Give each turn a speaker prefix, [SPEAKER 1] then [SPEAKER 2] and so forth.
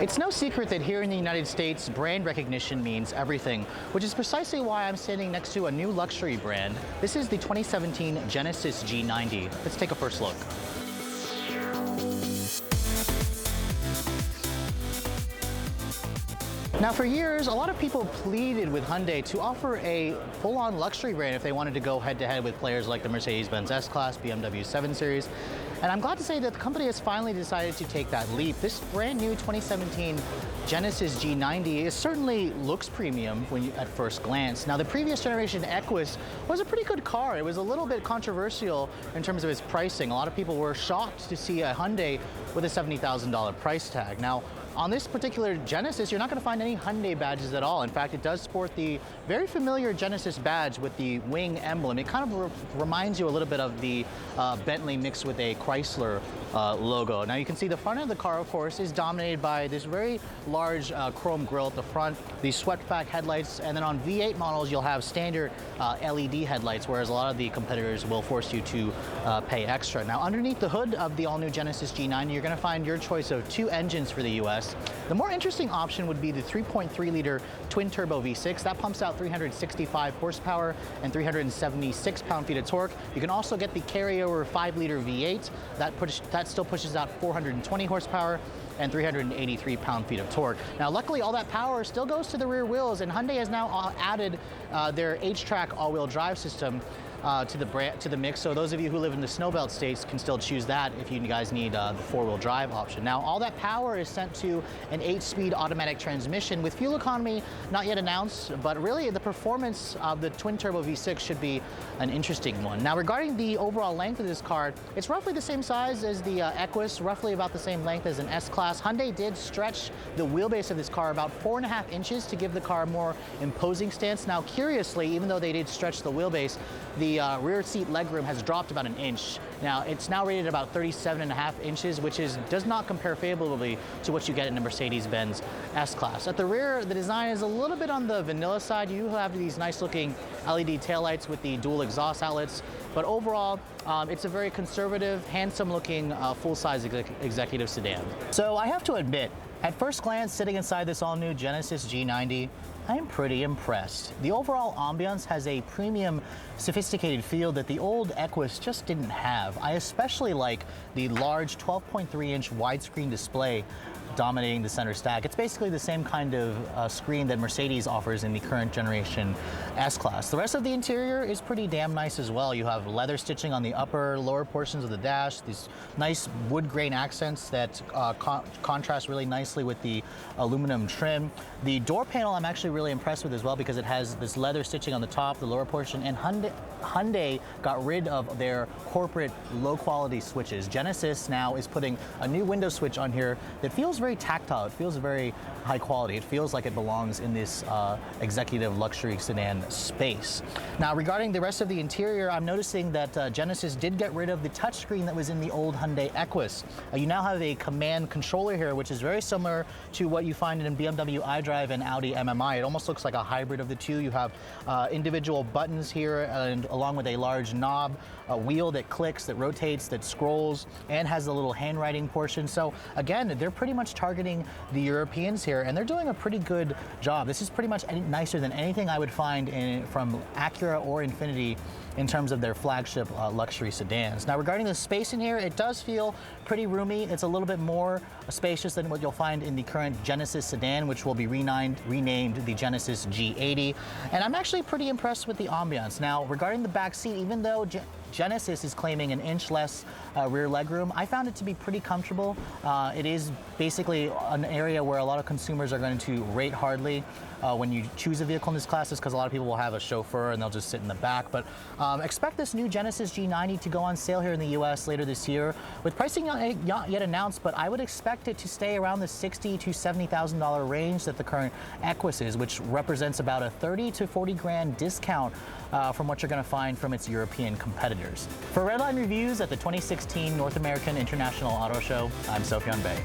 [SPEAKER 1] It's no secret that here in the United States, brand recognition means everything, which is precisely why I'm standing next to a new luxury brand. This is the 2017 Genesis G90. Let's take a first look. Now, for years, a lot of people pleaded with Hyundai to offer a full-on luxury brand if they wanted to go head-to-head with players like the Mercedes-Benz S-Class, BMW 7 Series. And I'm glad to say that the company has finally decided to take that leap. This brand new 2017 Genesis G90 certainly looks premium at first glance. Now, the previous generation Equus was a pretty good car. It was a little bit controversial in terms of its pricing. A lot of people were shocked to see a Hyundai with a $70,000 price tag. Now, on this particular Genesis, you're not going to find any Hyundai badges at all. In fact, it does sport the very familiar Genesis badge with the wing emblem. It kind of reminds you a little bit of the Bentley mixed with a Chrysler logo. Now, you can see the front of the car, of course, is dominated by this very large chrome grille at the front, these swept-back headlights, and then on V8 models, you'll have standard LED headlights, whereas a lot of the competitors will force you to pay extra. Now, underneath the hood of the all-new Genesis G90, you're going to find your choice of two engines for the US. The more interesting option would be the 3.3-liter twin-turbo V6. That pumps out 365 horsepower and 376 pound-feet of torque. You can also get the carryover 5-liter V8. That still pushes out 420 horsepower and 383 pound-feet of torque. Now, luckily, all that power still goes to the rear wheels, and Hyundai has now added their H-Track all-wheel drive system to the mix. So those of you who live in the snowbelt states can still choose that if you guys need the four-wheel drive option. Now, all that power is sent to an 8-speed automatic transmission with fuel economy not yet announced, but really the performance of the twin-turbo V6 should be an interesting one. Now, regarding the overall length of this car, it's roughly the same size as the Equus, roughly about the same length as an S-Class. Hyundai did stretch the wheelbase of this car about 4.5 inches to give the car a more imposing stance. Now, curiously, even though they did stretch the wheelbase, the rear seat legroom has dropped about 1 inch. Now, it's now rated about 37.5 inches, which does not compare favorably to what you get in a Mercedes-Benz S-Class. At the rear, the design is a little bit on the vanilla side. You have these nice-looking LED taillights with the dual exhaust outlets, but overall, it's a very conservative, handsome-looking, full-size executive sedan. So I have to admit, at first glance, sitting inside this all-new Genesis G90, I am pretty impressed. The overall ambiance has a premium, sophisticated feel that the old Equus just didn't have. I especially like the large 12.3-inch widescreen display dominating the center stack. It's basically the same kind of screen that Mercedes offers in the current generation S-Class. The rest of the interior is pretty damn nice as well. You have leather stitching on the lower portions of the dash, these nice wood grain accents that contrast really nicely with the aluminum trim. The door panel I'm actually really impressed with as well because it has this leather stitching on the top, the lower portion, and Hyundai got rid of their corporate low-quality switches. Genesis now is putting a new window switch on here that feels very tactile. It feels very high quality. It feels like it belongs in this executive luxury sedan space. Now, regarding the rest of the interior, I'm noticing that Genesis did get rid of the touchscreen that was in the old Hyundai Equus. You now have a command controller here, which is very similar to what you find in BMW iDrive and Audi MMI. It almost looks like a hybrid of the two. You have individual buttons here, and along with a large knob, a wheel that clicks, that rotates, that scrolls, and has a little handwriting portion. So again, they're pretty much targeting the Europeans here, and they're doing a pretty good job. This is pretty much nicer than anything I would find from Acura or Infiniti in terms of their flagship luxury sedans. Now, regarding the space in here, it does feel pretty roomy. It's a little bit more spacious than what you'll find in the current Genesis sedan, which will be renamed the Genesis G80. And I'm actually pretty impressed with the ambiance. Now, regarding the back seat, even though Genesis is claiming 1 inch less rear legroom, I found it to be pretty comfortable. It is basically an area where a lot of consumers are going to rate hardly when you choose a vehicle in this class, because a lot of people will have a chauffeur and they'll just sit in the back. But expect this new Genesis G90 to go on sale here in the US later this year, with pricing not yet announced, but I would expect it to stay around the $60,000 to $70,000 range that the current Equus is, which represents about a 30 to 40 grand discount from what you're going to find from its European competitors. For Redline Reviews at the 2016 North American International Auto Show, I'm Sofyan Bey.